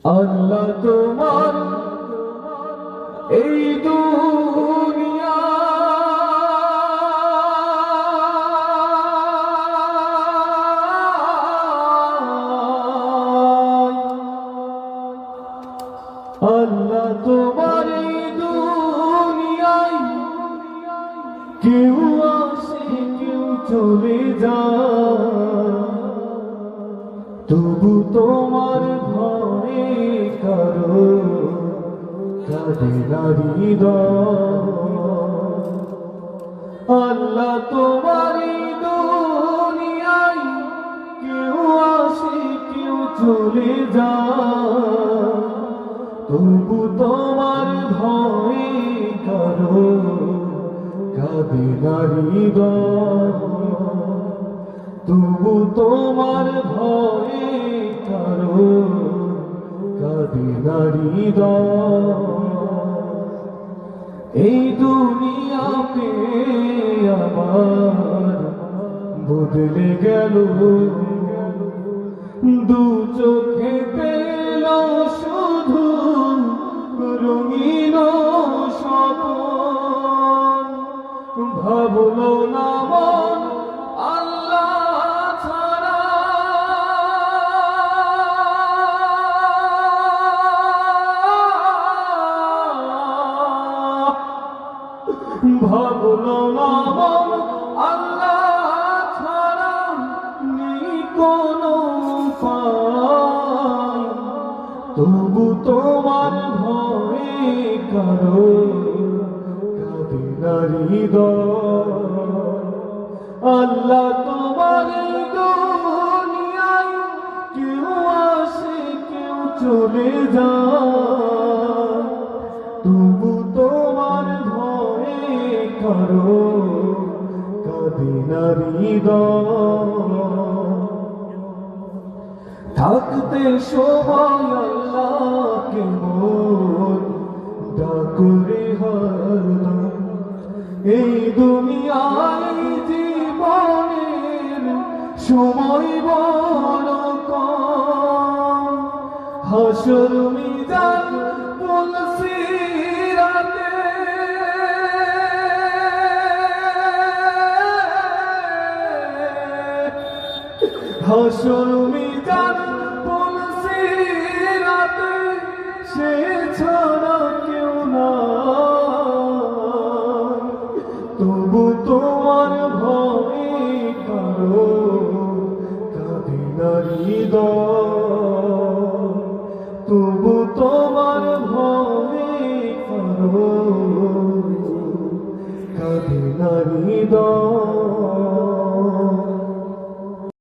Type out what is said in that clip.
আল্লাহ তোমার এই দুনিয়া আল্লাহ তোমার এই দুনিয়ায় কেউ আসে কেউ চলে যায়, তবু তোমার ভয়ে কারো কাঁদে না হৃদয়। আল্লাহ তোমার এই দুনিয়ায় কেউ আসে কেউ চলে যায়, তবু তোমার ভয়ে কারো কাঁদে না হৃদয়। তবু তোমার ভয়ে কারো কাঁদে না হৃদয়। এই দুনিয়া পেয়ে আমার বদলে গেল, দু চোখে পেল শুধু রঙিন স্বপ্ন। ভাবলো না মন আল্লাহ ছাড়া, ভাবলো না মন আল্লাহ ছাড়া নেই কোনো উপায়, তবু তোমার ভয়ে কারো কাঁদে না হৃদয়। আল্লাহ তোমার দুনিয়ায় কেউ আসে কেউ চলে যায়, তবু তোমার ভয়ে কারো কাঁদে না হৃদয়। থাকতে সময় আল্লাহকে মন ডাকুরে হরদম, এই দুনিয়ায় জীবনের সময় বড় কম। হাসর মিজান পুলসিরাতে হাসর মিজান পুলসিরাতে সে ছাড়া কেউ না, তবু তোমার ভয়ে কারো কাঁদে না হৃদয়। তবু তোমার ভয়ে কারো কাঁদে না হৃদয়।